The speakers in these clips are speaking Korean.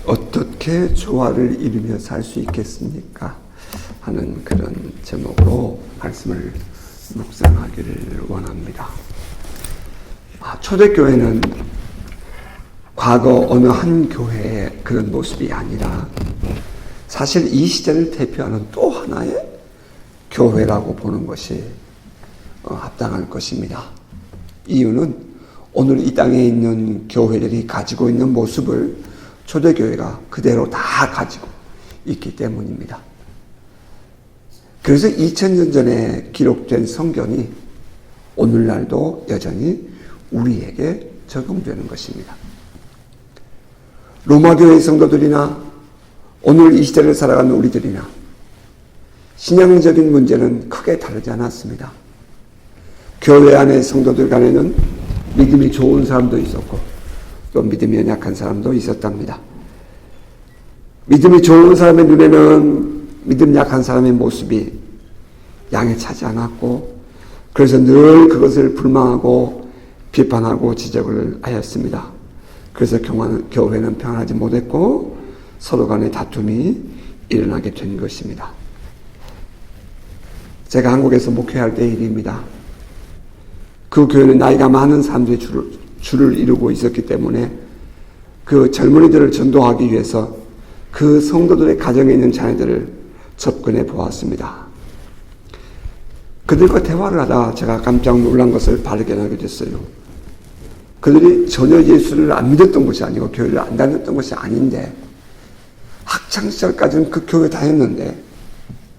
어떻게 조화를 이루며 살 수 있겠습니까? 하는 그런 제목으로 말씀을 묵상하기를 원합니다. 초대교회는 과거 어느 한 교회의 그런 모습이 아니라 사실 이 시대를 대표하는 또 하나의 교회라고 보는 것이 합당할 것입니다. 이유는 오늘 이 땅에 있는 교회들이 가지고 있는 모습을 초대교회가 그대로 다 가지고 있기 때문입니다. 그래서 2000년 전에 기록된 성경이 오늘날도 여전히 우리에게 적용되는 것입니다. 로마교회 성도들이나 오늘 이 시대를 살아가는 우리들이나 신앙적인 문제는 크게 다르지 않았습니다. 교회 안의 성도들 간에는 믿음이 좋은 사람도 있었고 또 믿음이 연약한 사람도 있었답니다. 믿음이 좋은 사람의 눈에는 믿음 약한 사람의 모습이 양에 차지 않았고 그래서 늘 그것을 불망하고 비판하고 지적을 하였습니다. 그래서 교회는 평안하지 못했고 서로 간의 다툼이 일어나게 된 것입니다. 제가 한국에서 목회할 때 일입니다. 그 교회는 나이가 많은 사람들이 줄을 이루고 있었기 때문에 그 젊은이들을 전도하기 위해서 그 성도들의 가정에 있는 자녀들을 접근해 보았습니다. 그들과 대화를 하다 제가 깜짝 놀란 것을 발견하게 됐어요. 그들이 전혀 예수를 안 믿었던 것이 아니고 교회를 안 다녔던 것이 아닌데 학창시절까지는 그 교회 다녔는데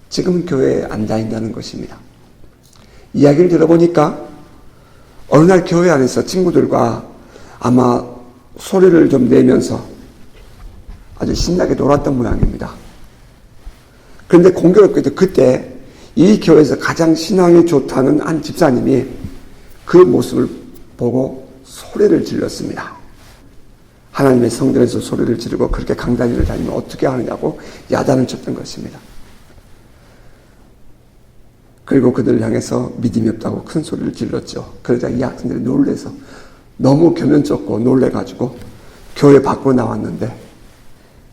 지금은 교회에 안 다닌다는 것입니다. 이야기를 들어보니까 어느 날 교회 안에서 친구들과 아마 소리를 좀 내면서 아주 신나게 놀았던 모양입니다. 그런데 공교롭게도 그때 이 교회에서 가장 신앙이 좋다는 한 집사님이 그 모습을 보고 소리를 질렀습니다. 하나님의 성전에서 소리를 지르고 그렇게 강단위를 다니면 어떻게 하느냐고 야단을 쳤던 것입니다. 그리고 그들을 향해서 믿음이 없다고 큰 소리를 질렀죠. 그러자 이 학생들이 놀래서 너무 겸연쩍고 놀래가지고 교회 밖으로 나왔는데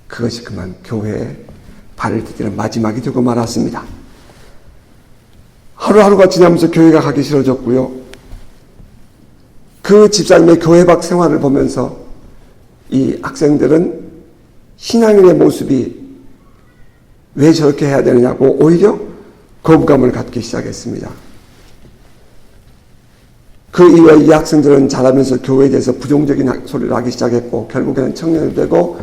그것이 그만 교회에 발을 디디는 마지막이 되고 말았습니다. 하루하루가 지나면서 교회가 가기 싫어졌고요. 그 집사님의 교회 밖 생활을 보면서 이 학생들은 신앙인의 모습이 왜 저렇게 해야 되느냐고 오히려 거부감을 갖기 시작했습니다. 그 이후에 이 학생들은 자라면서 교회에 대해서 부정적인 소리를 하기 시작했고 결국에는 청년이 되고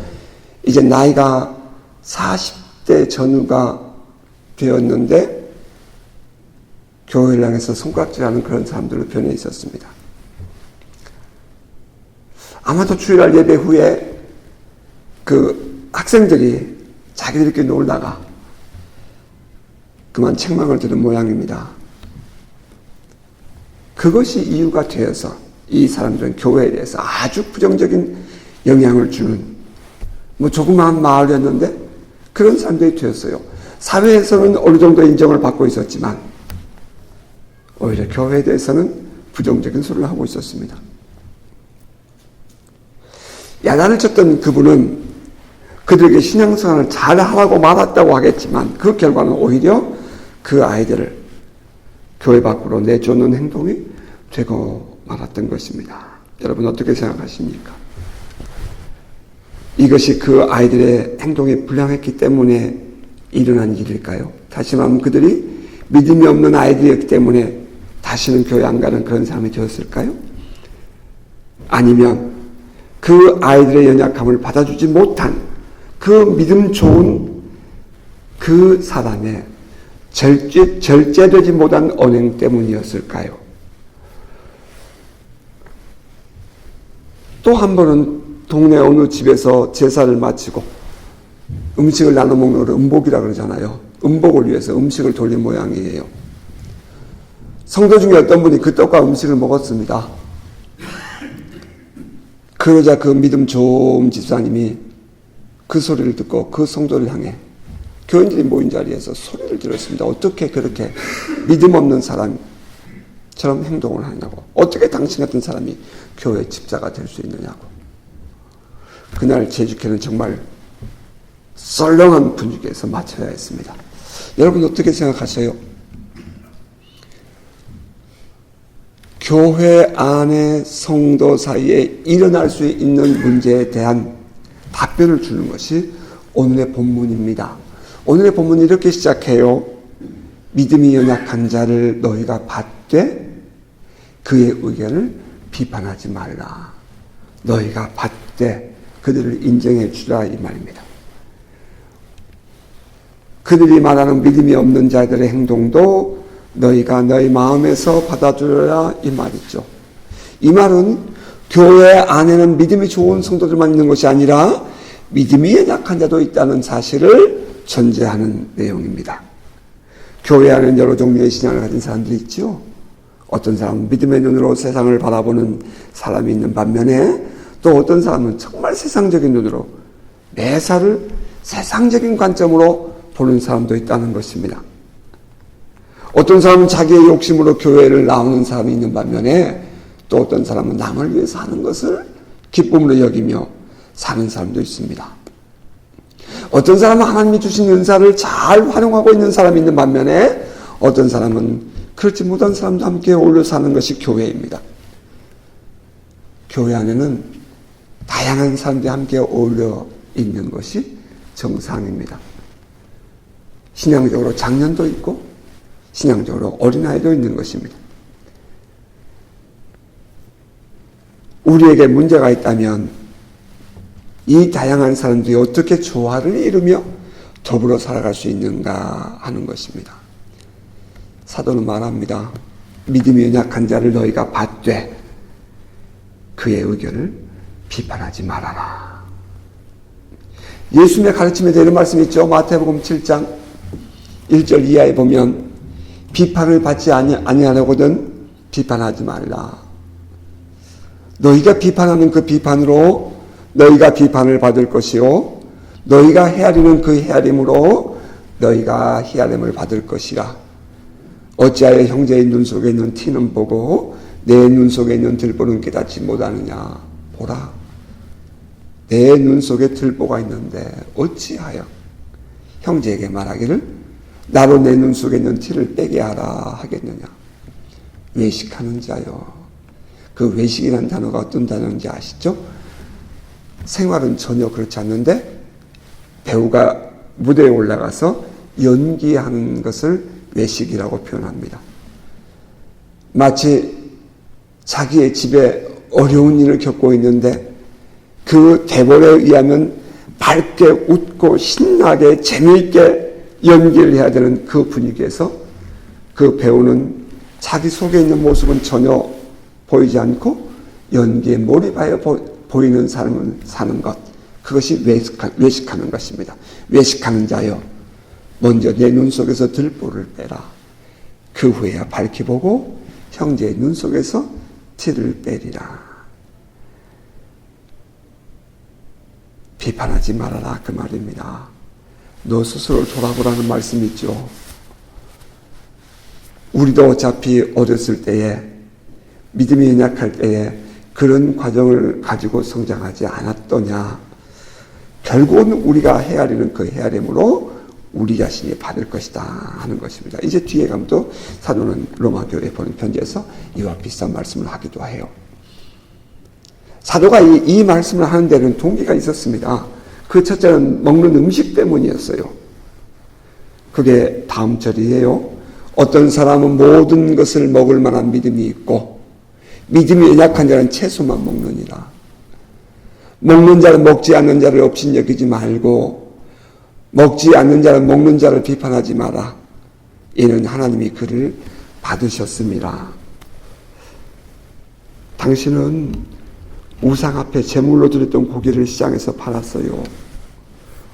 이제 나이가 40대 전후가 되었는데 교회를 향해서 손가락질하는 그런 사람들로 변해 있었습니다. 아마도 주일날 예배 후에 그 학생들이 자기들끼리 놀다가 그만 책망을 들은 모양입니다. 그것이 이유가 되어서 이 사람들은 교회에 대해서 아주 부정적인 영향을 주는 조그마한 마을이었는데 그런 사람들이 되었어요. 사회에서는 어느 정도 인정을 받고 있었지만 오히려 교회에 대해서는 부정적인 소리를 하고 있었습니다. 야단을 쳤던 그분은 그들에게 신앙생활을 잘하라고 말았다고 하겠지만 그 결과는 오히려 그 아이들을 교회 밖으로 내쫓는 행동이 되고 말았던 것입니다. 여러분 어떻게 생각하십니까? 이것이 그 아이들의 행동이 불량했기 때문에 일어난 일일까요? 다시 말하면 그들이 믿음이 없는 아이들이었기 때문에 다시는 교회 안 가는 그런 사람이 되었을까요? 아니면 그 아이들의 연약함을 받아주지 못한 그 믿음 좋은 그 사람의 절제되지 못한 언행 때문이었을까요? 또 한 번은 동네 어느 집에서 제사를 마치고 음식을 나눠 먹는 걸 음복이라 그러잖아요. 음복을 위해서 음식을 돌린 모양이에요. 성도 중에 어떤 분이 그 떡과 음식을 먹었습니다. 그러자 그 믿음 좋은 집사님이 그 소리를 듣고 그 성도를 향해 교인들이 모인 자리에서 소리를 들었습니다. 어떻게 그렇게 믿음 없는 사람처럼 행동을 하냐고. 어떻게 당신 같은 사람이 교회 집사가 될 수 있느냐고. 그날 제주교는 정말 썰렁한 분위기에서 마쳐야 했습니다. 여러분 어떻게 생각하세요? 교회 안에 성도 사이에 일어날 수 있는 문제에 대한 답변을 주는 것이 오늘의 본문입니다. 오늘의 본문이 이렇게 시작해요. 믿음이 연약한 자를 너희가 받되 그의 의견을 비판하지 말라. 너희가 받되 그들을 인정해 주라 이 말입니다. 그들이 말하는 믿음이 없는 자들의 행동도 너희가 너희 마음에서 받아주라 이 말이죠. 이 말은 교회 안에는 믿음이 좋은 성도들만 있는 것이 아니라 믿음이 연약한 자도 있다는 사실을 전제하는 내용입니다. 교회 안에는 여러 종류의 신앙을 가진 사람들이 있죠. 어떤 사람은 믿음의 눈으로 세상을 바라보는 사람이 있는 반면에 또 어떤 사람은 정말 세상적인 눈으로 매사를 세상적인 관점으로 보는 사람도 있다는 것입니다. 어떤 사람은 자기의 욕심으로 교회를 나오는 사람이 있는 반면에 또 어떤 사람은 남을 위해서 하는 것을 기쁨으로 여기며 사는 사람도 있습니다. 어떤 사람은 하나님이 주신 은사를 잘 활용하고 있는 사람이 있는 반면에 어떤 사람은 그렇지 못한 사람도 함께 어울려 사는 것이 교회입니다. 교회 안에는 다양한 사람들이 함께 어울려 있는 것이 정상입니다. 신앙적으로 장년도 있고 신앙적으로 어린아이도 있는 것입니다. 우리에게 문제가 있다면 이 다양한 사람들이 어떻게 조화를 이루며 더불어 살아갈 수 있는가 하는 것입니다. 사도는 말합니다. 믿음이 연약한 자를 너희가 받되 그의 의견을 비판하지 말아라. 예수님의 가르침에 대한 말씀이 있죠. 마태복음 7장 1절 이하에 보면 비판을 받지 아니하려거든 비판하지 말라. 너희가 비판하는 그 비판으로 너희가 비판을 받을 것이요 너희가 헤아리는 그 헤아림으로 너희가 헤아림을 받을 것이라. 어찌하여 형제의 눈 속에 있는 티는 보고 내 눈 속에 있는 들보는 깨닫지 못하느냐. 보라, 내 눈 속에 들보가 있는데 어찌하여 형제에게 말하기를 나로 내 눈 속에 있는 티를 빼게 하라 하겠느냐. 외식하는 자요. 그 외식이라는 단어가 어떤 단어인지 아시죠? 생활은 전혀 그렇지 않는데 배우가 무대에 올라가서 연기하는 것을 외식이라고 표현합니다. 마치 자기의 집에 어려운 일을 겪고 있는데 그 대본에 의하면 밝게 웃고 신나게 재미있게 연기를 해야 되는 그 분위기에서 그 배우는 자기 속에 있는 모습은 전혀 보이지 않고 연기에 몰입하여 보이는 삶을 사는 것, 그것이 외식하는 것입니다. 외식하는 자여, 먼저 내 눈 속에서 들보를 빼라. 그 후에야 밝히 보고 형제의 눈 속에서 티를 빼리라. 비판하지 말아라 그 말입니다. 너 스스로 돌아보라는 말씀이 있죠. 우리도 어차피 어렸을 때에 믿음이 연약할 때에 그런 과정을 가지고 성장하지 않았더냐. 결국은 우리가 헤아리는 그 헤아림으로 우리 자신이 받을 것이다 하는 것입니다. 이제 뒤에 가면 또 사도는 로마 교회에 보낸 편지에서 이와 비슷한 말씀을 하기도 해요. 사도가 이 말씀을 하는 데는 동기가 있었습니다. 그 첫째는 먹는 음식 때문이었어요. 그게 다음 절이에요. 어떤 사람은 모든 것을 먹을 만한 믿음이 있고 믿음이 연약한 자는 채소만 먹느니라. 먹는 자는 먹지 않는 자를 업신여기지 말고 먹지 않는 자는 먹는 자를 비판하지 마라. 이는 하나님이 그를 받으셨습니다. 당신은 우상 앞에 제물로 드렸던 고기를 시장에서 팔았어요.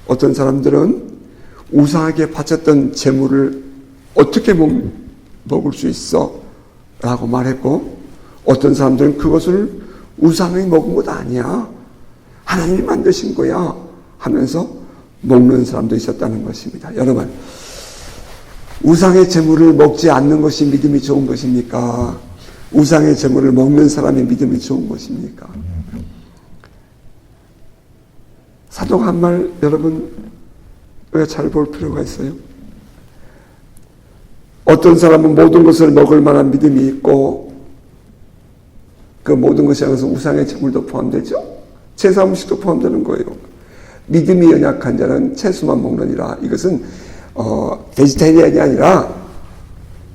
어떤 사람들은 우상에게 바쳤던 제물을 어떻게 먹을 수 있어? 라고 말했고 어떤 사람들은 그것을 우상이 먹은 것 아니야. 하나님이 만드신 거야. 하면서 먹는 사람도 있었다는 것입니다. 여러분, 우상의 제물을 먹지 않는 것이 믿음이 좋은 것입니까? 우상의 제물을 먹는 사람이 믿음이 좋은 것입니까? 사도가 한 말 여러분 왜 잘 볼 필요가 있어요? 어떤 사람은 모든 것을 먹을 만한 믿음이 있고 그 모든 것이 여기서 우상의 제물도 포함되죠. 제사 음식도 포함되는 거예요. 믿음이 연약한 자는 채소만 먹느니라. 이것은 베지테리안이 아니라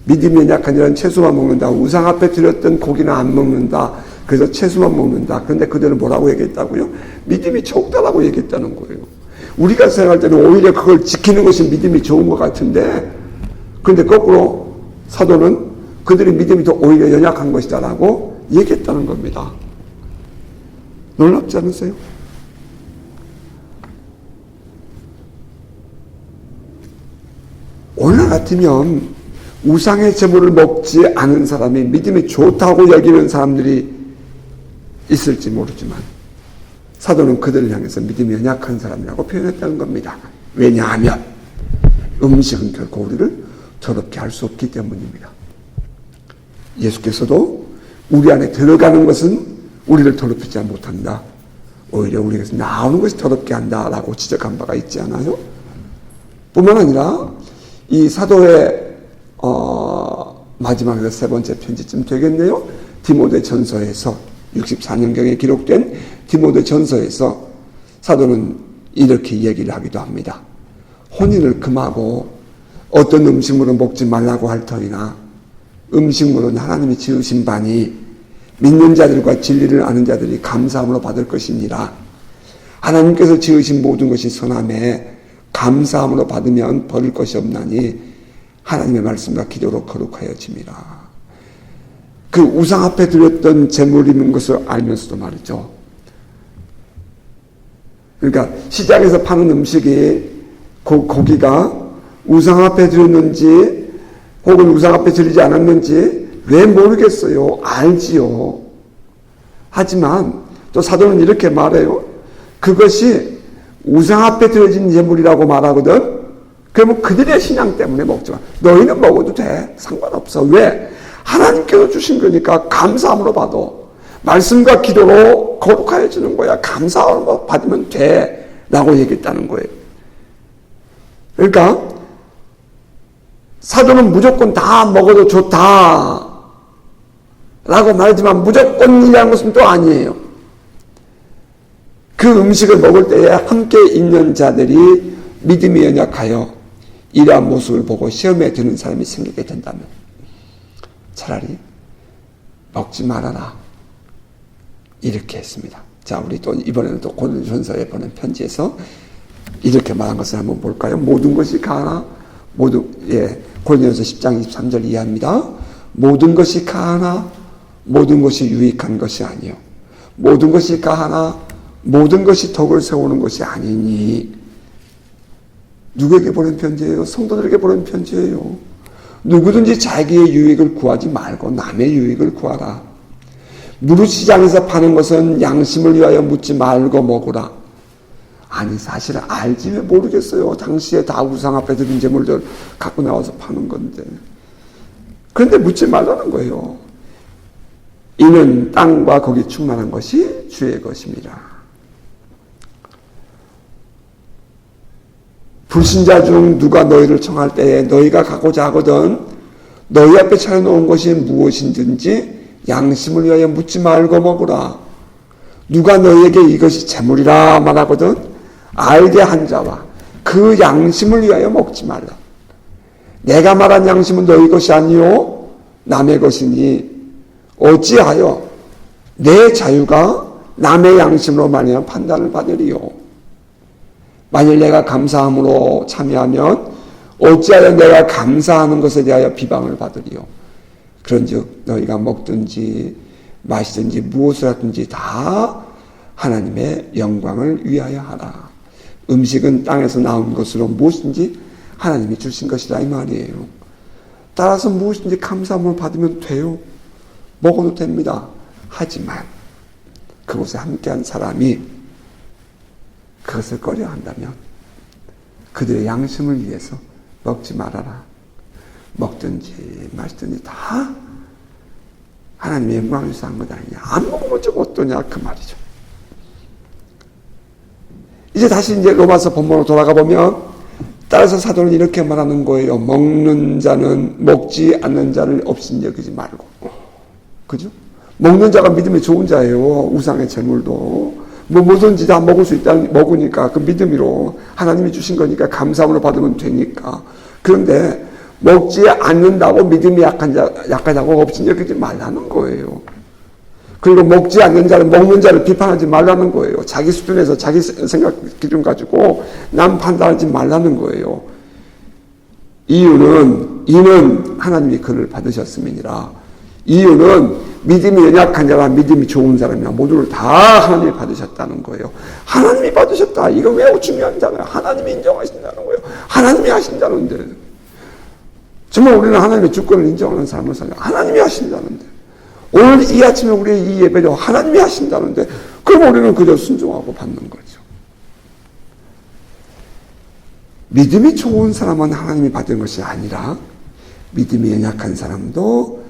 믿음이 연약한 자는 채소만 먹는다. 우상 앞에 드렸던 고기는 안 먹는다. 그래서 채소만 먹는다. 그런데 그들은 뭐라고 얘기했다고요? 믿음이 적다라고 얘기했다는 거예요. 우리가 생각할 때는 오히려 그걸 지키는 것이 믿음이 좋은 것 같은데, 그런데 거꾸로 사도는 그들의 믿음이 더 오히려 연약한 것이다라고 얘기했다는 겁니다. 놀랍지 않으세요? 오늘 같으면 우상의 제물을 먹지 않은 사람이 믿음이 좋다고 여기는 사람들이 있을지 모르지만 사도는 그들을 향해서 믿음이 연약한 사람이라고 표현했다는 겁니다. 왜냐하면 음식은 결코 우리를 더럽게 할 수 없기 때문입니다. 예수께서도 우리 안에 들어가는 것은 우리를 더럽히지 못한다. 오히려 우리에게서 나오는 것이 더럽게 한다라고 지적한 바가 있지 않아요? 뿐만 아니라 이 사도의 마지막에서 세 번째 편지쯤 되겠네요. 디모데 전서에서 64년경에 기록된 디모데 전서에서 사도는 이렇게 얘기를 하기도 합니다. 혼인을 금하고 어떤 음식물을 먹지 말라고 할 터이나 음식물은 하나님이 지으신 바니 믿는 자들과 진리를 아는 자들이 감사함으로 받을 것이니라. 하나님께서 지으신 모든 것이 선함에 감사함으로 받으면 버릴 것이 없나니 하나님의 말씀과 기도로 거룩하여짐이라. 그 우상 앞에 드렸던 제물인 것을 알면서도 말이죠. 그러니까 시장에서 파는 음식이 고기가 우상 앞에 드렸는지 혹은 우상 앞에 드리지 않았는지 왜 모르겠어요. 알지요. 하지만 또 사도는 이렇게 말해요. 그것이 우상 앞에 드려진 제물이라고 말하거든. 그러면 그들의 신앙 때문에 먹지 마. 너희는 먹어도 돼. 상관없어. 왜? 하나님께서 주신 거니까 감사함으로 받아. 말씀과 기도로 거룩하여지는 거야. 감사함으로 받으면 돼. 라고 얘기했다는 거예요. 그러니까 사도는 무조건 다 먹어도 좋다 라고 말하지만 무조건이라는 것은 또 아니에요. 그 음식을 먹을 때에 함께 있는 자들이 믿음이 연약하여 이러한 모습을 보고 시험에 드는 사람이 생기게 된다면 차라리 먹지 말아라 이렇게 했습니다. 자, 우리 또 이번에는 또 고린도전서에 보낸 편지에서 이렇게 말한 것을 한번 볼까요? 모든 것이 가하나 고린도전서 10장 23절 이해합니다. 모든 것이 가하나 모든 것이 유익한 것이 아니요 모든 것이 가하나 모든 것이 덕을 세우는 것이 아니니. 누구에게 보낸 편지예요? 성도들에게 보낸 편지예요. 누구든지 자기의 유익을 구하지 말고 남의 유익을 구하라. 무릇시장에서 파는 것은 양심을 위하여 묻지 말고 먹으라. 아니 사실 알지 왜 모르겠어요. 당시에 다 우상 앞에 드린 제물들 갖고 나와서 파는 건데. 그런데 묻지 말라는 거예요. 이는 땅과 거기 충만한 것이 주의 것입니다. 불신자 중 누가 너희를 청할 때에 너희가 가고자 하거든 너희 앞에 차려놓은 것이 무엇인지 양심을 위하여 묻지 말고 먹으라. 누가 너희에게 이것이 재물이라 말하거든 알게 한 자와 그 양심을 위하여 먹지 말라. 내가 말한 양심은 너희 것이 아니요 남의 것이니 어찌하여 내 자유가 남의 양심으로 말미암아 판단을 받으리요. 만일 내가 감사함으로 참여하면 어찌하여 내가 감사하는 것에 대하여 비방을 받으리요. 그런즉 너희가 먹든지 마시든지 무엇을 하든지 다 하나님의 영광을 위하여 하라. 음식은 땅에서 나온 것으로 무엇인지 하나님이 주신 것이다 이 말이에요. 따라서 무엇인지 감사함을 받으면 돼요. 먹어도 됩니다. 하지만 그곳에 함께한 사람이 그것을 꺼려한다면 그들의 양심을 위해서 먹지 말아라. 먹든지 마시든지 다 하나님의 영광을 위해서 한 것 아니냐. 안 먹으면 좀 어떠냐 그 말이죠. 이제 다시 이제 로마서 본문으로 돌아가 보면 따라서 사도는 이렇게 말하는 거예요. 먹는 자는 먹지 않는 자를 없인 여기지 말고. 그죠? 먹는 자가 믿음이 좋은 자예요. 우상의 재물도. 뭐 뭐든지 다 먹을 수 있다 먹으니까 그 믿음으로 하나님이 주신 거니까 감사함으로 받으면 되니까. 그런데 먹지 않는다고 믿음이 약하다고 없인 여기지 말라는 거예요. 그리고 먹지 않는 자를 먹는 자를 비판하지 말라는 거예요. 자기 수준에서 자기 생각 기준 가지고 남 판단하지 말라는 거예요. 이는 하나님이 그를 받으셨음이니라. 이유는 믿음이 연약한 자와 믿음이 좋은 사람이나 모두를 다 하나님이 받으셨다는 거예요. 하나님이 받으셨다. 이거 매우 중요한 잖아요. 하나님이 인정하신다는 거예요. 하나님이 하신다는데. 정말 우리는 하나님의 주권을 인정하는 삶을 살려. 하나님이 하신다는데. 오늘 이 아침에 우리의 이 예배도 하나님이 하신다는데 그럼 우리는 그저 순종하고 받는 거죠. 믿음이 좋은 사람은 하나님이 받은 것이 아니라 믿음이 연약한 사람도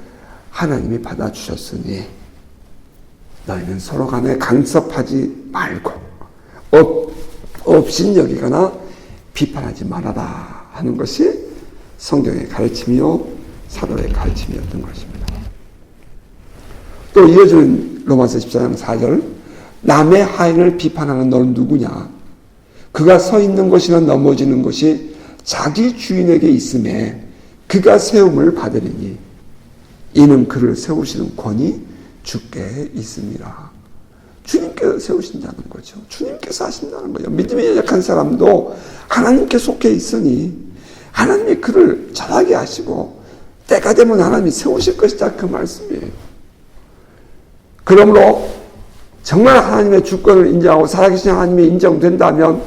하나님이 받아주셨으니 너희는 서로 간에 간섭하지 말고 업신여기거나 비판하지 말아라 하는 것이 성경의 가르침이요 사도의 가르침이었던 것입니다. 또 이어지는 로마서 14장 4절 남의 하인을 비판하는 너는 누구냐? 그가 서 있는 것이나 넘어지는 것이 자기 주인에게 있음에 그가 세움을 받으리니 이는 그를 세우시는 권이 주께 있습니다. 주님께서 세우신다는 거죠. 주님께서 하신다는 거예요. 믿음이 연약한 사람도 하나님께 속해 있으니 하나님이 그를 잘하게 하시고 때가 되면 하나님이 세우실 것이다 그 말씀이에요. 그러므로 정말 하나님의 주권을 인정하고 살아계신 하나님이 인정된다면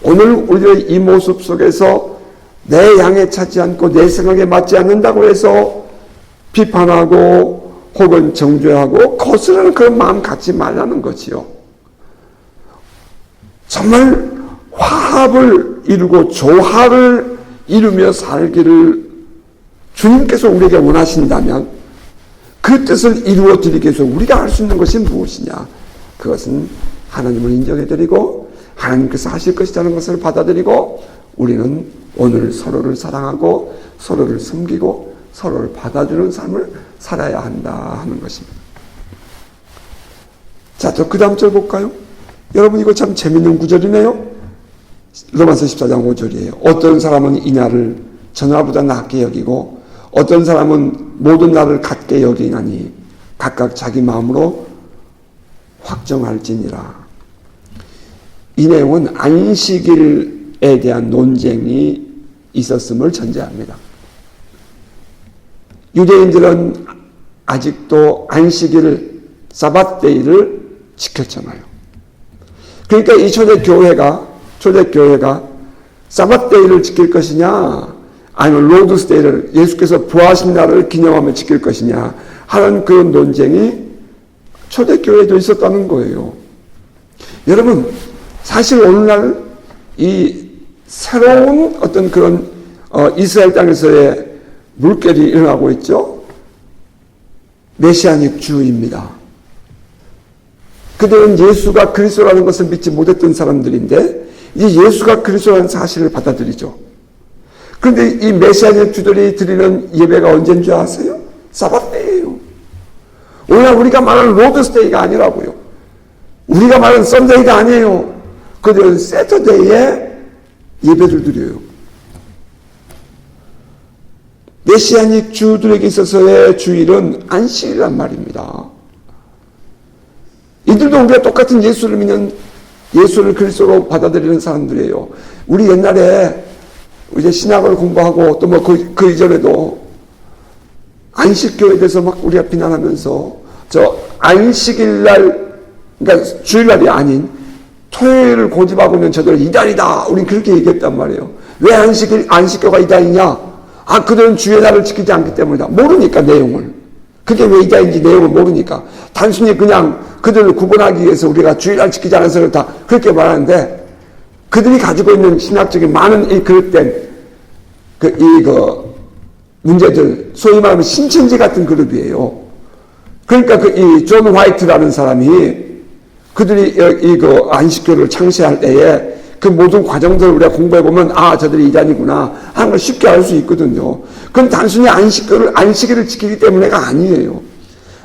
오늘 우리의 이 모습 속에서 내 양에 차지 않고 내 생각에 맞지 않는다고 해서 비판하고 혹은 정죄하고 거스르는 그런 마음 갖지 말라는 거지요. 정말 화합을 이루고 조화를 이루며 살기를 주님께서 우리에게 원하신다면 그 뜻을 이루어 드리기 위해서 우리가 할 수 있는 것이 무엇이냐? 그것은 하나님을 인정해드리고 하나님께서 하실 것이라는 것을 받아들이고 우리는 오늘 서로를 사랑하고 서로를 섬기고 서로를 받아주는 삶을 살아야 한다 하는 것입니다. 자, 또 그 다음 절 볼까요? 여러분 이거 참 재밌는 구절이네요. 로마서 14장 5절이에요. 어떤 사람은 이 날을 전날보다 낮게 여기고 어떤 사람은 모든 날을 같게 여기나니 각각 자기 마음으로 확정할지니라. 이 내용은 안식일에 대한 논쟁이 있었음을 전제합니다. 유대인들은 아직도 안식일 사밧데이를 지켰잖아요. 그러니까 이 초대교회가 사밧데이를 지킬 것이냐 아니면 로드스데이를 예수께서 부활하신 날을 기념하며 지킬 것이냐 하는 그런 논쟁이 초대교회에도 있었다는 거예요. 여러분 사실 오늘날 이 새로운 어떤 그런 이스라엘 땅에서의 물결이 일어나고 있죠. 메시아닉 주의입니다. 그들은 예수가 그리스도라는 것을 믿지 못했던 사람들인데 이제 예수가 그리스도라는 사실을 받아들이죠. 그런데 이 메시아닉 주들이 드리는 예배가 언제인 줄 아세요? 사밧데이예요. 오늘 우리가 말하는 로드스데이가 아니라고요. 우리가 말하는 썬데이가 아니에요. 그들은 세터데이에 예배를 드려요. 메시아닉 주들에게 있어서의 주일은 안식이란 말입니다. 이들도 우리가 똑같은 예수를 믿는 예수를 그리스도로 받아들이는 사람들이에요. 우리 옛날에 이제 신학을 공부하고 또 뭐 그 이전에도 안식교에 대해서 막 우리가 비난하면서 저 안식일날 그러니까 주일날이 아닌 토요일을 고집하고는 저들 이단이다. 우린 그렇게 얘기했단 말이에요. 왜 안식교가 이단이냐? 그들은 주의 날을 지키지 않기 때문이다. 모르니까 내용을. 그게 왜 이단인지 내용을 모르니까. 단순히 그냥 그들을 구분하기 위해서 우리가 주일날 지키지 않아서 그렇다. 그렇게 말하는데 그들이 가지고 있는 신학적인 많은 이 그릇된 문제들, 소위 말하면 신천지 같은 그룹이에요. 그러니까 이 존 화이트라는 사람이 그들이 안식교를 창시할 때에 그 모든 과정들을 우리가 공부해보면, 아, 저들이 이단이구나 하는 걸 쉽게 알 수 있거든요. 그건 단순히 안식일을 지키기 때문에가 아니에요.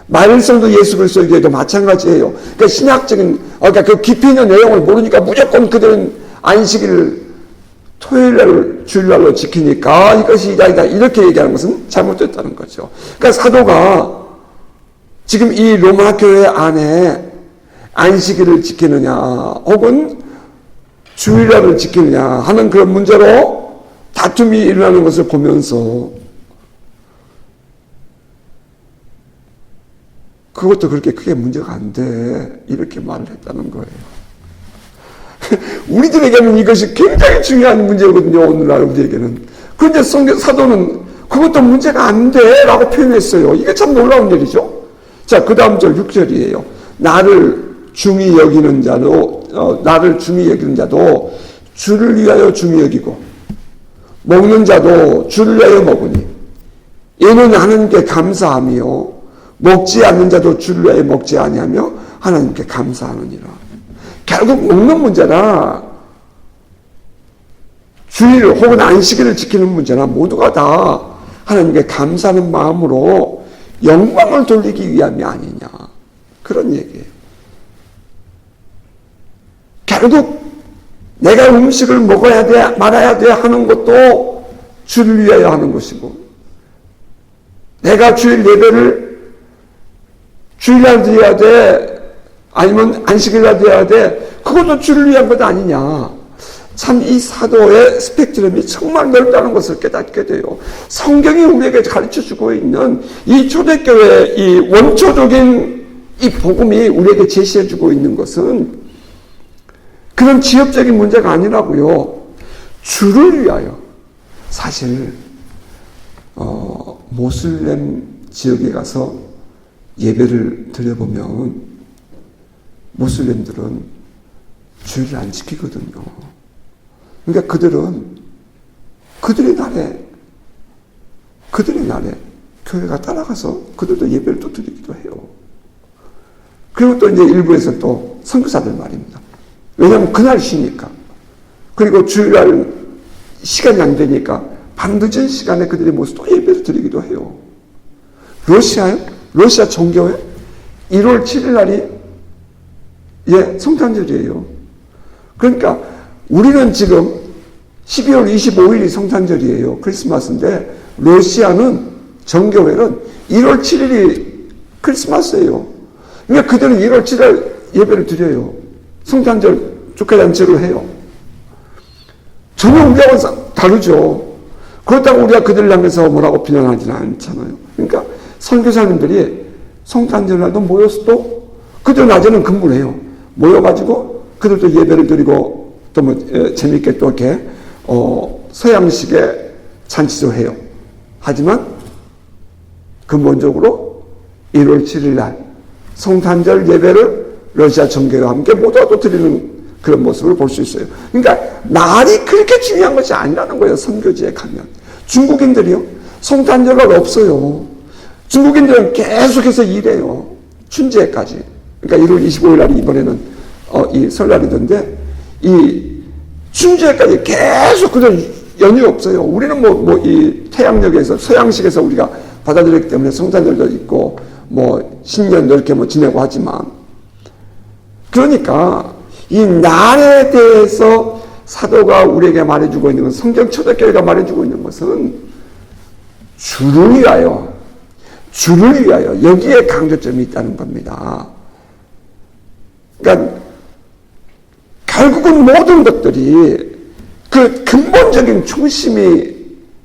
말씀도 예수 그리스도에게도 마찬가지예요. 그러니까 신학적인, 그러니까 그 깊이 있는 내용을 모르니까 무조건 그들은 안식일을 토요일날, 주일날로 지키니까 이것이 이단이다. 이렇게 얘기하는 것은 잘못됐다는 거죠. 그러니까 사도가 지금 이 로마 교회 안에 안식일을 지키느냐, 혹은 주일날을 지키느냐 하는 그런 문제로 다툼이 일어나는 것을 보면서 그것도 그렇게 크게 문제가 안 돼. 이렇게 말을 했다는 거예요. 우리들에게는 이것이 굉장히 중요한 문제거든요. 오늘날 우리에게는. 그런데 사도는 그것도 문제가 안 돼 라고 표현했어요. 이게 참 놀라운 일이죠. 자, 그 다음 절 6절이에요. 나를 중히 여기는 자도 주를 위하여 중히 여기고 먹는 자도 주를 위하여 먹으니 이는 하나님께 감사하며 먹지 않는 자도 주를 위하여 먹지 아니하며 하나님께 감사하느니라. 결국 먹는 문제나 주일 혹은 안식일을 지키는 문제나 모두가 다 하나님께 감사하는 마음으로 영광을 돌리기 위함이 아니냐, 그런 얘기예요. 결국 내가 음식을 먹어야 돼 말아야 돼 하는 것도 주를 위하여 하는 것이고, 내가 주일 예배를 주일날 드려야 돼 아니면 안식일날 드려야 돼, 그것도 주를 위한 것 아니냐. 참 이 사도의 스펙트럼이 정말 넓다는 것을 깨닫게 돼요. 성경이 우리에게 가르쳐주고 있는 이 초대교회의 이 원초적인 이 복음이 우리에게 제시해주고 있는 것은 그런 지역적인 문제가 아니라고요. 주를 위하여. 사실 모슬렘 지역에 가서 예배를 드려보면 모슬렘들은 주일을 안 지키거든요. 그러니까 그들의 날에 교회가 따라가서 그들도 예배를 또 드리기도 해요. 그리고 또 이제 일부에서 또 선교사들 말입니다. 왜냐하면 그날 쉬니까. 그리고 주일날 시간이 안 되니까 밤늦은 시간에 그들이 모여서 또 예배를 드리기도 해요. 러시아 정교회 1월 7일 날이 성탄절이에요. 그러니까 우리는 지금 12월 25일이 성탄절이에요. 크리스마스인데 러시아는 정교회는 1월 7일이 크리스마스예요. 그러니까 그들은 1월 7일 예배를 드려요. 성탄절 축하잔치를 해요. 전혀 우리하고는 다르죠. 그렇다고 우리가 그들을 향해서 뭐라고 비난하지는 않잖아요. 그러니까 선교사님들이 성탄절날도 모여서 또 그들 낮에는 근무를 해요. 모여가지고 그들도 예배를 드리고 또 뭐 재밌게 또 이렇게 서양식의 잔치도 해요. 하지만 근본적으로 1월 7일 날 성탄절 예배를 러시아 정교회와 함께 모두가 또 드리는 그런 모습을 볼 수 있어요. 그러니까 날이 그렇게 중요한 것이 아니라는 거예요. 선교지에 가면. 중국인들이요. 성탄절날 없어요. 중국인들은 계속해서 일해요. 춘제까지. 그러니까 1월 25일 날이 이번에는 이 설날이던데 이 춘제까지 계속 그런 연휴 없어요. 우리는 이 태양역에서 서양식에서 우리가 받아들였기 때문에 성탄절도 있고 신년도 이렇게 지내고 하지만, 그러니까 이 날에 대해서 사도가 우리에게 말해주고 있는 것은, 성경 초대교회가 말해주고 있는 것은 주를 위하여 여기에 강조점이 있다는 겁니다. 그러니까 결국은 모든 것들이 그 근본적인 중심이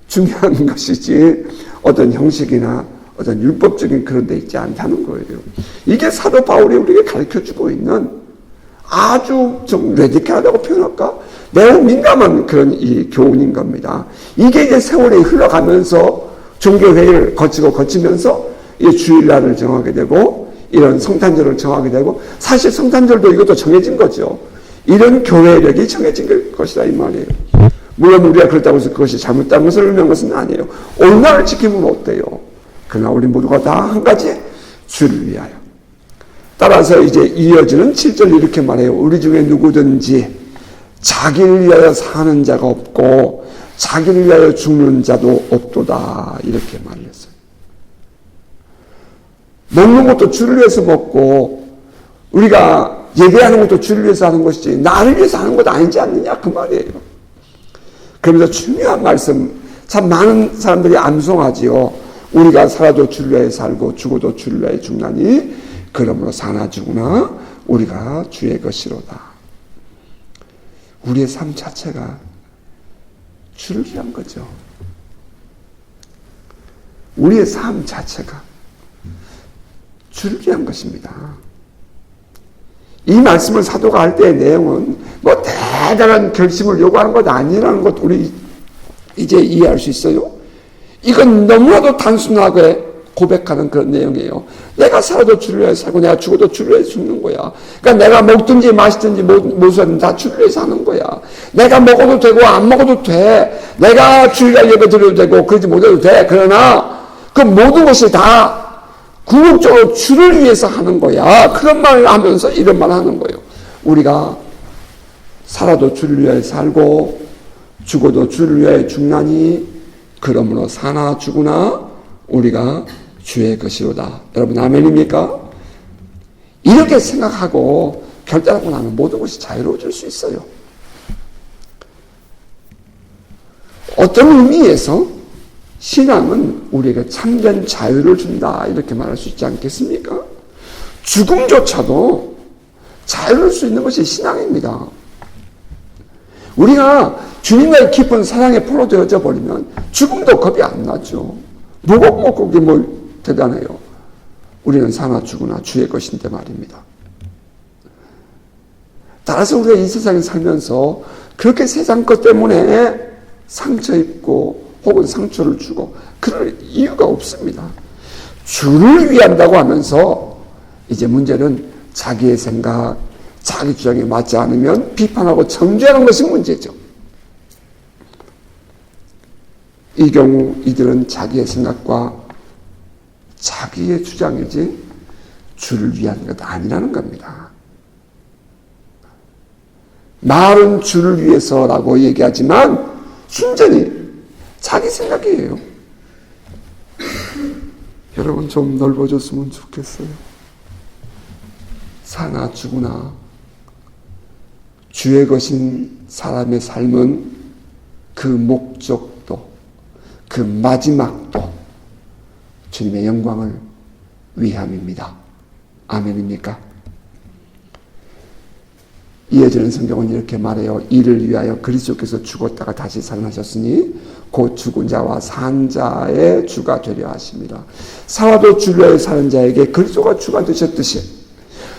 중요한 것이지 어떤 형식이나 어떤 율법적인 그런 데 있지 않다는 거예요. 이게 사도 바울이 우리에게 가르쳐주고 있는 아주 좀 레디컬하다고 표현할까? 매우 민감한 그런 이 교훈인 겁니다. 이게 이제 세월이 흘러가면서 종교회의를 거치면서 이 주일날을 정하게 되고 이런 성탄절을 정하게 되고, 사실 성탄절도 이것도 정해진 거죠. 이런 교회력이 정해진 것이다 이 말이에요. 물론 우리가 그렇다고 해서 그것이 잘못된 것을 의미한 것은 아니에요. 오늘날을 지키면 어때요? 그러나 우리 모두가 다 한 가지, 주를 위하여. 따라서 이제 이어지는 7절 이렇게 말해요. 우리 중에 누구든지 자기를 위하여 사는 자가 없고 자기를 위하여 죽는 자도 없도다. 이렇게 말했어요. 먹는 것도 주를 위해서 먹고 우리가 예배하는 것도 주를 위해서 하는 것이지 나를 위해서 하는 것 아니지 않느냐 그 말이에요. 그러면서 중요한 말씀 참 많은 사람들이 암송하지요. 우리가 살아도 주를 위하여 살고 죽어도 주를 위하여 죽나니 그러므로 사나 죽으나 우리가 주의 것이로다. 우리의 삶 자체가 주를 위한 거죠. 우리의 삶 자체가 주를 위한 것입니다. 이 말씀을 사도가 할 때의 내용은 뭐 대단한 결심을 요구하는 것 아니라는 것 우리 이제 이해할 수 있어요. 이건 너무나도 단순하게 고백하는 그런 내용이에요. 내가 살아도 주를 위해 살고 내가 죽어도 주를 위해 죽는 거야. 그러니까 내가 먹든지 마시든지 무슨 다 주를 위해 사는 거야. 내가 먹어도 되고 안 먹어도 돼. 내가 주일날 예배 드려도 되고 그러지 못해도 돼. 그러나 그 모든 것이 다 궁극적으로 주를 위해서 하는 거야. 그런 말을 하면서 이런 말을 하는 거예요. 우리가 살아도 주를 위해 살고 죽어도 주를 위해 죽나니 그러므로 사나 죽으나 우리가 주의 것이로다. 여러분 아멘입니까? 이렇게 생각하고 결단하고 나면 모든 것이 자유로워질 수 있어요. 어떤 의미에서 신앙은 우리에게 참된 자유를 준다 이렇게 말할 수 있지 않겠습니까? 죽음조차도 자유로울 수 있는 것이 신앙입니다. 우리가 주님과의 깊은 사랑에 포로되어져 버리면 죽음도 겁이 안 나죠. 무겁고 그게 뭘 대단해요. 우리는 사나 죽으나 주의 것인데 말입니다. 따라서 우리가 이 세상에 살면서 그렇게 세상 것 때문에 상처 입고 혹은 상처를 주고 그럴 이유가 없습니다. 주를 위한다고 하면서 이제 문제는 자기의 생각, 자기 주장에 맞지 않으면 비판하고 정죄하는 것이 문제죠. 이 경우 이들은 자기의 생각과 자기의 주장이지 주를 위한 것 아니라는 겁니다. 말은 주를 위해서라고 얘기하지만 순전히 자기 생각이에요. 여러분 좀 넓어졌으면 좋겠어요. 사나 죽으나 주의 것인 사람의 삶은 그 목적도 그 마지막도 주님의 영광을 위함입니다. 아멘입니까? 이어지는 성경은 이렇게 말해요. 이를 위하여 그리스도께서 죽었다가 다시 살아나셨으니 곧 죽은 자와 산 자의 주가 되려 하십니다. 살아도 주를 위하여 사는 자에게 그리스도가 주가 되셨듯이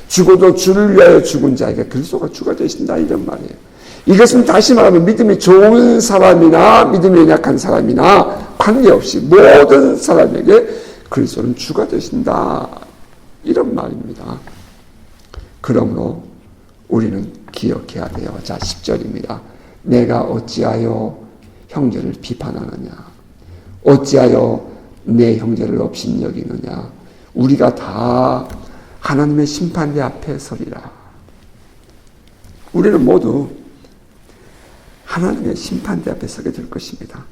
죽어도 주를 위하여 죽은 자에게 그리스도가 주가 되신다 이런 말이에요. 이것은 다시 말하면 믿음이 좋은 사람이나 믿음이 연약한 사람이나 관계없이 모든 사람에게 그리스도는 주가 되신다 이런 말입니다. 그러므로 우리는 기억해야 돼요. 자, 10절입니다. 내가 어찌하여 형제를 비판하느냐? 어찌하여 내 형제를 업신여기느냐? 우리가 다 하나님의 심판대 앞에 서리라. 우리는 모두 하나님의 심판대 앞에 서게 될 것입니다.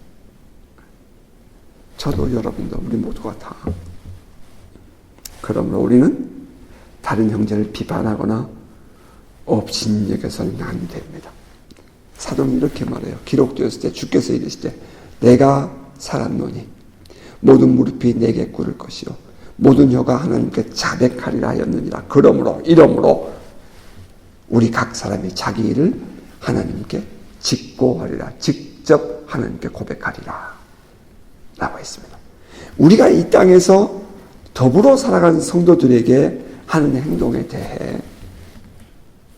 저도 여러분도 우리 모두가 다. 그러므로 우리는 다른 형제를 비판하거나 업신여겨서는 안 됩니다. 사도는 이렇게 말해요. 기록되었을 때 주께서 이르시되 내가 살았노니 모든 무릎이 내게 꿇을 것이요 모든 혀가 하나님께 자백하리라 하였느니라. 그러므로 이러므로 우리 각 사람이 자기 일을 하나님께 직고하리라. 직접 하나님께 고백하리라 라고 했습니다. 우리가 이 땅에서 더불어 살아가는 성도들에게 하는 행동에 대해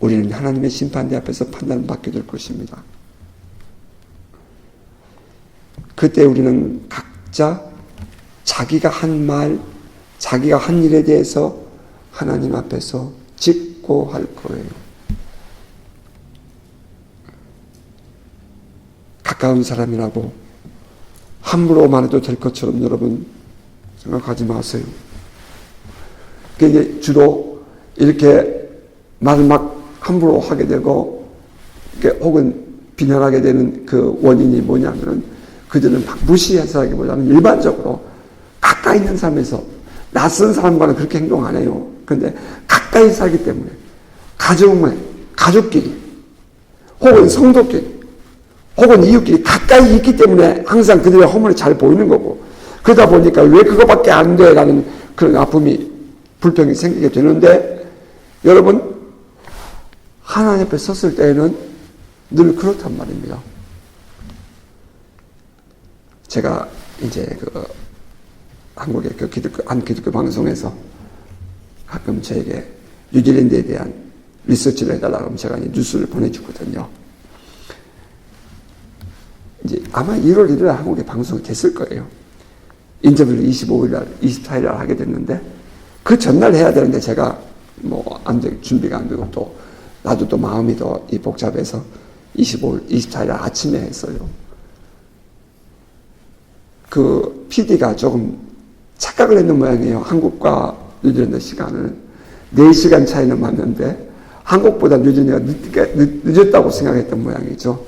우리는 하나님의 심판대 앞에서 판단을 받게 될 것입니다. 그때 우리는 각자 자기가 한 말, 자기가 한 일에 대해서 하나님 앞에서 직고할 거예요. 가까운 사람이라고 함부로 말해도 될 것처럼 여러분 생각하지 마세요. 그게 주로 이렇게 말을 막 함부로 하게 되고 혹은 비난하게 되는 그 원인이 뭐냐면은 그들은 막 무시해서라기보다는 일반적으로 가까이 있는 삶에서 낯선 사람과는 그렇게 행동 안 해요. 그런데 가까이 살기 때문에 가족끼리 혹은 성도끼리 혹은 이웃끼리 가까이 있기 때문에 항상 그들의 허물이 잘 보이는 거고, 그러다 보니까 왜 그거밖에 안 돼? 라는 그런 아픔이, 불평이 생기게 되는데, 여러분, 하나님 앞에 섰을 때에는 늘 그렇단 말입니다. 제가 이제 한국의 한 기독교 방송에서 가끔 저에게 뉴질랜드에 대한 리서치를 해달라고 하면 제가 뉴스를 보내주거든요. 이제 아마 1월 1일 한국에 방송이 됐을 거예요. 인터뷰를 24일 날 하게 됐는데, 그 전날 해야 되는데 제가 준비가 안 되고 나도 또 마음이 더 복잡해서 24일 날 아침에 했어요. 그 PD가 조금 착각을 했는 모양이에요. 한국과 뉴질랜드 시간을 4시간 차이는 맞는데 한국보다 뉴질랜드가 늦었다고 생각했던 모양이죠.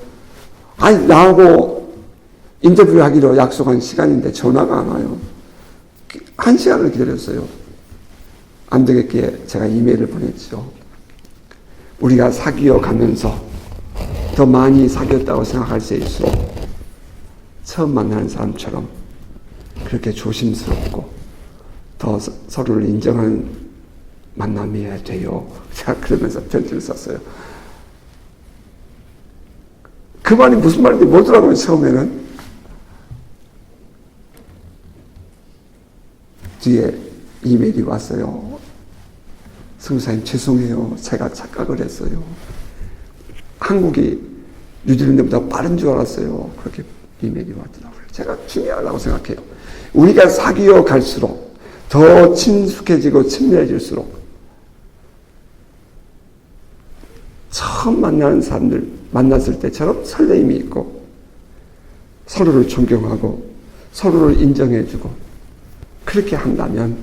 아니, 나하고 인터뷰하기로 약속한 시간인데 전화가 안 와요. 1시간을 기다렸어요. 안 되겠기에 제가 이메일을 보냈죠. 우리가 사귀어 가면서 더 많이 사귀었다고 생각할 때일수록 처음 만나는 사람처럼 그렇게 조심스럽고 더 서로를 인정하는 만남이어야 돼요. 제가 그러면서 편지를 썼어요. 그 말이 무슨 말인지 모르더라고요, 처음에는. 뒤에 이메일이 왔어요. 성사님 죄송해요. 제가 착각을 했어요. 한국이 뉴질랜드보다 빠른 줄 알았어요. 그렇게 이메일이 왔더라고요. 제가 중요하다고 생각해요. 우리가 사귀어 갈수록 더 친숙해지고 친밀해질수록 처음 만나는 사람들 만났을 때처럼 설레임이 있고 서로를 존경하고 서로를 인정해주고 그렇게 한다면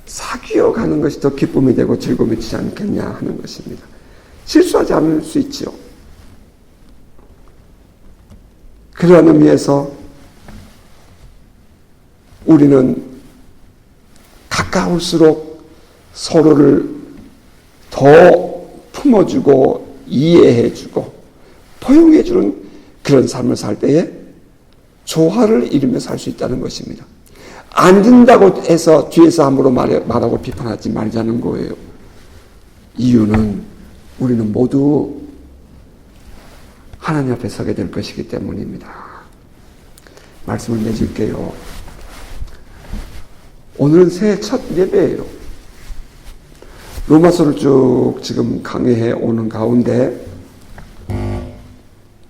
사귀어 가는 것이 더 기쁨이 되고 즐거움이 되지 않겠냐 하는 것입니다. 실수하지 않을 수 있죠. 그러한 의미에서 우리는 가까울수록 서로를 더 품어주고 이해해주고 포용해주는 그런 삶을 살 때에 조화를 이루며 살 수 있다는 것입니다. 안 된다고 해서 뒤에서 함부로 말하고 비판하지 말자는 거예요. 이유는 우리는 모두 하나님 앞에 서게 될 것이기 때문입니다. 말씀을 맺을게요. 오늘은 새해 첫 예배예요. 로마서를 쭉 지금 강의해 오는 가운데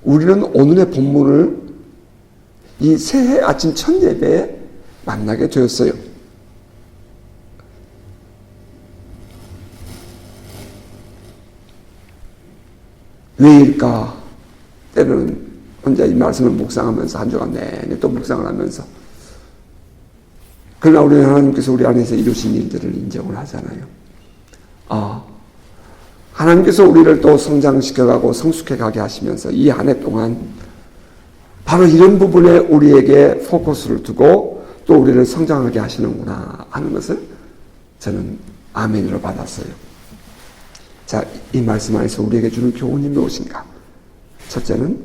우리는 오늘의 본문을 이 새해 아침 첫 예배에 만나게 되었어요. 왜일까? 때로는 혼자 이 말씀을 묵상하면서 한 주간 내내 또 묵상을 하면서, 그러나 우리는 하나님께서 우리 안에서 이루신 일들을 인정을 하잖아요. 하나님께서 우리를 또 성장시켜가고 성숙해가게 하시면서 이 한 해 동안 바로 이런 부분에 우리에게 포커스를 두고 또 우리를 성장하게 하시는구나 하는 것을 저는 아멘으로 받았어요. 자, 이 말씀 안에서 우리에게 주는 교훈이 무엇인가? 첫째는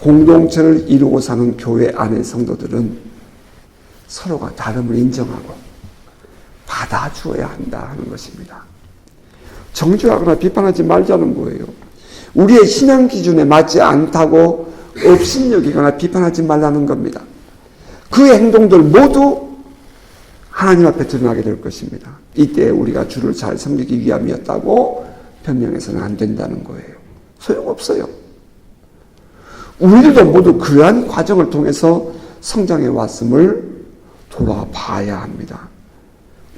공동체를 이루고 사는 교회 안의 성도들은 서로가 다름을 인정하고 받아주어야 한다 하는 것입니다. 정죄하거나 비판하지 말자는 거예요. 우리의 신앙 기준에 맞지 않다고 업신여기거나 비판하지 말라는 겁니다. 그의 행동들 모두 하나님 앞에 드러나게 될 것입니다. 이때 우리가 주를 잘 섬기기 위함이었다고 변명해서는 안 된다는 거예요. 소용없어요. 우리들도 모두 그러한 과정을 통해서 성장해 왔음을 돌아봐야 합니다.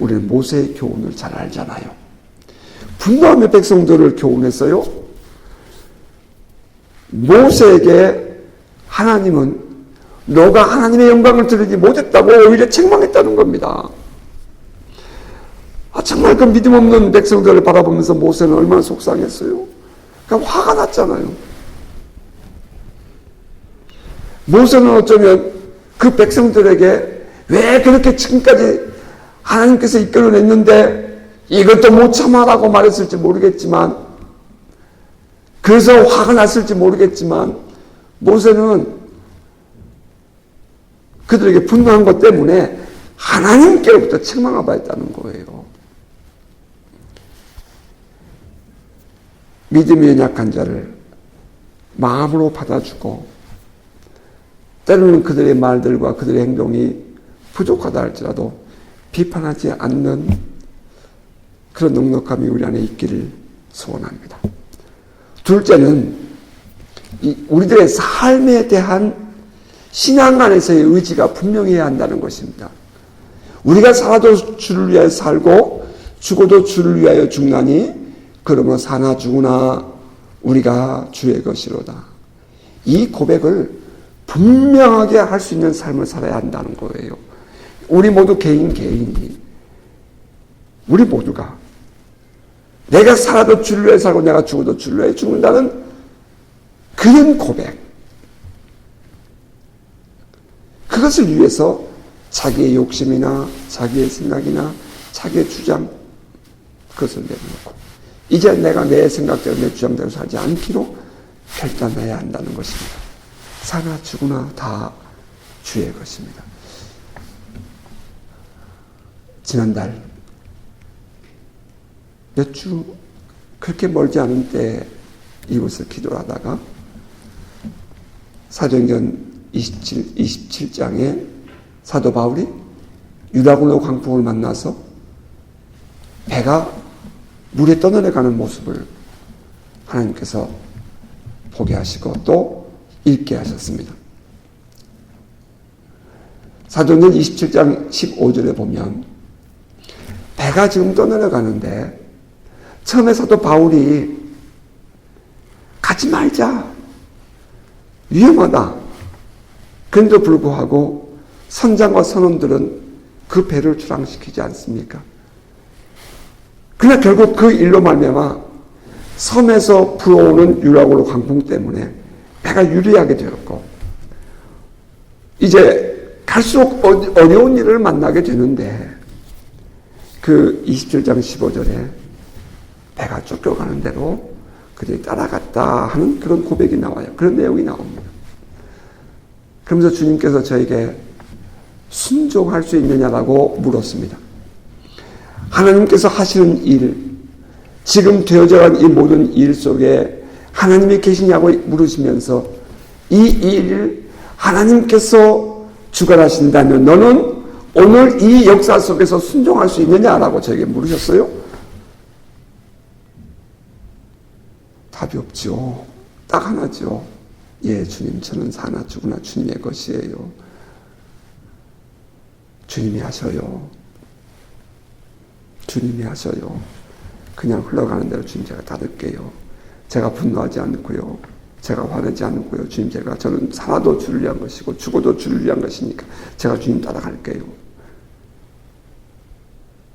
우리는 모세의 교훈을 잘 알잖아요. 분노하며 백성들을 교훈했어요. 모세에게 하나님은 너가 하나님의 영광을 드리지 못했다고 오히려 책망했다는 겁니다. 정말 그 믿음 없는 백성들을 바라보면서 모세는 얼마나 속상했어요. 그러니까 화가 났잖아요. 모세는 어쩌면 그 백성들에게 왜 그렇게 지금까지 하나님께서 이끌어냈는데 이것도 못 참아라고 말했을지 모르겠지만, 그래서 화가 났을지 모르겠지만, 모세는 그들에게 분노한 것 때문에 하나님께로부터 책망을 받았다는 거예요. 믿음이 연약한 자를 마음으로 받아주고, 때로는 그들의 말들과 그들의 행동이 부족하다 할지라도 비판하지 않는 그런 넉넉함이 우리 안에 있기를 소원합니다. 둘째는 우리들의 삶에 대한 신앙 안에서의 의지가 분명해야 한다는 것입니다. 우리가 살아도 주를 위하여 살고 죽어도 주를 위하여 죽나니 그러므로 사나 죽으나 우리가 주의 것이로다. 이 고백을 분명하게 할 수 있는 삶을 살아야 한다는 거예요. 우리 모두 개인이 우리 모두가 내가 살아도 주를 위해 살고 내가 죽어도 주를 위해 죽는다는 그런 고백, 그것을 위해서 자기의 욕심이나 자기의 생각이나 자기의 주장, 그것을 내려놓고 이제 내가 내 생각대로 내 주장대로 살지 않기로 결단해야 한다는 것입니다. 사나 죽으나 다 주의 것입니다. 지난달 몇 주 그렇게 멀지 않은 때 이곳을 기도를 하다가 사도행전 27장에 사도 바울이 유다굴로 광풍을 만나서 배가 물에 떠내려가는 모습을 하나님께서 보게 하시고 또 읽게 하셨습니다. 사도행전 27장 15절에 보면 배가 지금 떠내려가는데 처음에 사도 바울이 가지 말자, 위험하다. 그런데도 불구하고 선장과 선원들은 그 배를 출항시키지 않습니까? 그러나 결국 그 일로 말미암아 섬에서 불어오는 유라굴로 광풍 때문에 배가 유리하게 되었고 이제 갈수록 어려운 일을 만나게 되는데 그 27장 15절에 배가 쫓겨가는 대로 그들이 따라갔다 하는 그런 고백이 나와요. 그런 내용이 나옵니다. 그러면서 주님께서 저에게 순종할 수 있느냐라고 물었습니다. 하나님께서 하시는 일, 지금 되어져간 이 모든 일 속에 하나님이 계시냐고 물으시면서 이 일을 하나님께서 주관하신다면 너는 오늘 이 역사 속에서 순종할 수 있느냐라고 저에게 물으셨어요. 답이 없죠. 딱 하나죠. 예, 주님, 저는 사나 죽으나 주님의 것이에요. 주님이 하셔요. 주님이 하셔요. 그냥 흘러가는 대로 주님 제가 따를게요. 제가 분노하지 않고요. 제가 화내지 않고요. 주님, 저는 살아도 주를 위한 것이고 죽어도 주를 위한 것이니까 제가 주님 따라갈게요.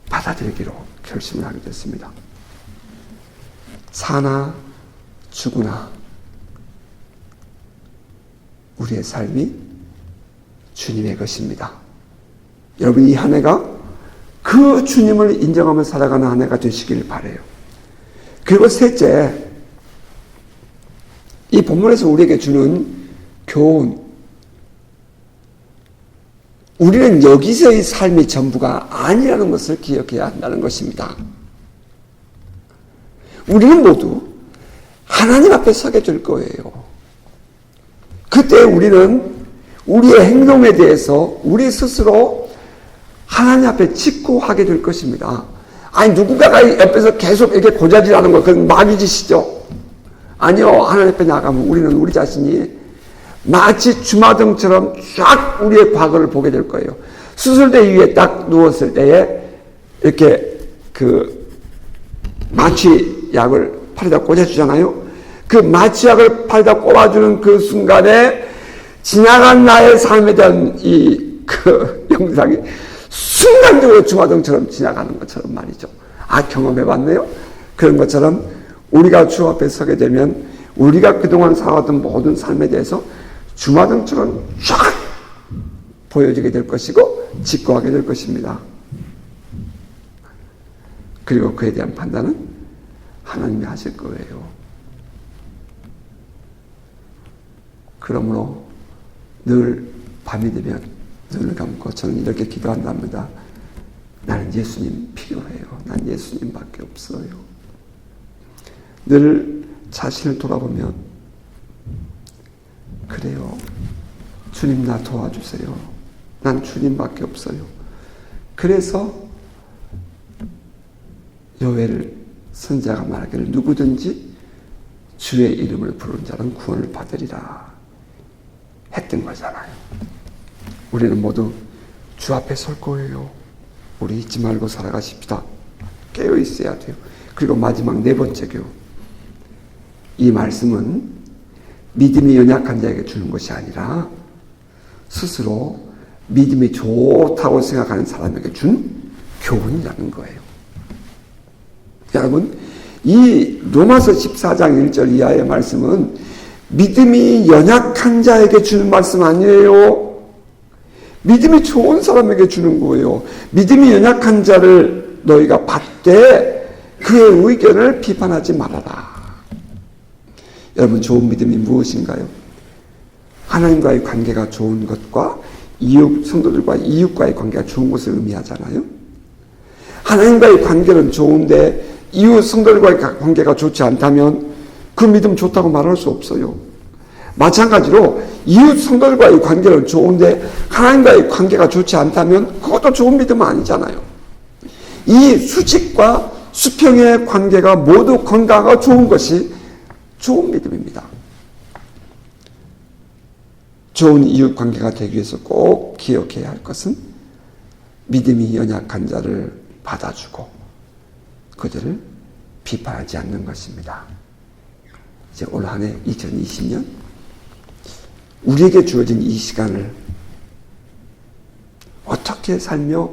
받아들이기로 결심을 하게 됐습니다. 사나 죽으나 우리의 삶이 주님의 것입니다. 여러분, 이 한 해가 그 주님을 인정하며 살아가는 한 해가 되시길 바라요. 그리고 셋째, 이 본문에서 우리에게 주는 교훈, 우리는 여기서의 삶이 전부가 아니라는 것을 기억해야 한다는 것입니다. 우리는 모두 하나님 앞에 서게 될 거예요. 그때 우리는 우리의 행동에 대해서 우리 스스로 하나님 앞에 직고하게 될 것입니다. 아니, 누군가가 옆에서 계속 이렇게 고자질하는 거, 그건 마귀짓이죠. 아니요, 하나님 앞에 나가면 우리는 우리 자신이 마치 주마등처럼 쫙 우리의 과거를 보게 될 거예요. 수술대 위에 딱 누웠을 때에 이렇게 그 마취약을 팔에다 꽂아주잖아요. 그 마취약을 팔에다 꼽아주는 그 순간에 지나간 나의 삶에 대한 그 영상이 순간적으로 주마등처럼 지나가는 것처럼 말이죠. 아, 경험해봤네요. 그런 것처럼 우리가 주 앞에 서게 되면 우리가 그동안 살아왔던 모든 삶에 대해서 주마등처럼 쫙 보여지게 될 것이고 직거하게 될 것입니다. 그리고 그에 대한 판단은 하나님이 하실 거예요. 그러므로 늘 밤이 되면 눈을 감고 저는 이렇게 기도한답니다. 나는 예수님 필요해요. 난 예수님밖에 없어요. 늘 자신을 돌아보면 그래요. 주님 나 도와주세요. 난 주님밖에 없어요. 그래서 요엘 선지자가 말하기를 누구든지 주의 이름을 부르는 자는 구원을 받으리라 했던 거잖아요. 우리는 모두 주 앞에 설 거예요. 우리 잊지 말고 살아가십시다. 깨어 있어야 돼요. 그리고 마지막 네 번째요. 이 말씀은 믿음이 연약한 자에게 주는 것이 아니라 스스로 믿음이 좋다고 생각하는 사람에게 준 교훈이라는 거예요. 여러분, 이 로마서 14장 1절 이하의 말씀은 믿음이 연약한 자에게 주는 말씀 아니에요. 믿음이 좋은 사람에게 주는 거예요. 믿음이 연약한 자를 너희가 받되 그의 의견을 비판하지 말아라. 여러분, 좋은 믿음이 무엇인가요? 하나님과의 관계가 좋은 것과 성도들과 이웃과의 관계가 좋은 것을 의미하잖아요. 하나님과의 관계는 좋은데 이웃 성도들과의 관계가 좋지 않다면 그 믿음 좋다고 말할 수 없어요. 마찬가지로 이웃 성도들과의 관계는 좋은데 하나님과의 관계가 좋지 않다면 그것도 좋은 믿음은 아니잖아요. 이 수직과 수평의 관계가 모두 건강하고 좋은 것이 좋은 믿음입니다. 좋은 이웃 관계가 되기 위해서 꼭 기억해야 할 것은 믿음이 연약한 자를 받아주고 그들을 비판하지 않는 것입니다. 이제 올 한 해 2020년 우리에게 주어진 이 시간을 어떻게 살며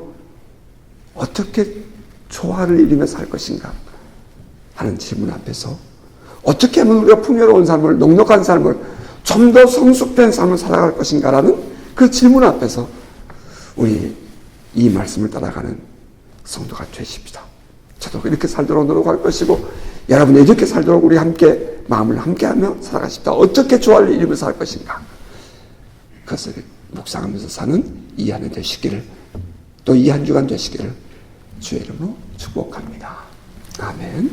어떻게 조화를 이루며 살 것인가 하는 질문 앞에서 어떻게 하면 우리가 풍요로운 삶을, 넉넉한 삶을, 좀 더 성숙된 삶을 살아갈 것인가라는 그 질문 앞에서 우리 이 말씀을 따라가는 성도가 되십시다. 저도 이렇게 살도록 노력할 것이고 여러분 이렇게 살도록 우리 함께 마음을 함께하며 살아가십시다. 어떻게 조화를 이루며 살 것인가. 그것을 묵상하면서 사는 이 한 해 되시기를 또 이 한 주간 되시기를 주의 이름으로 축복합니다. 아멘.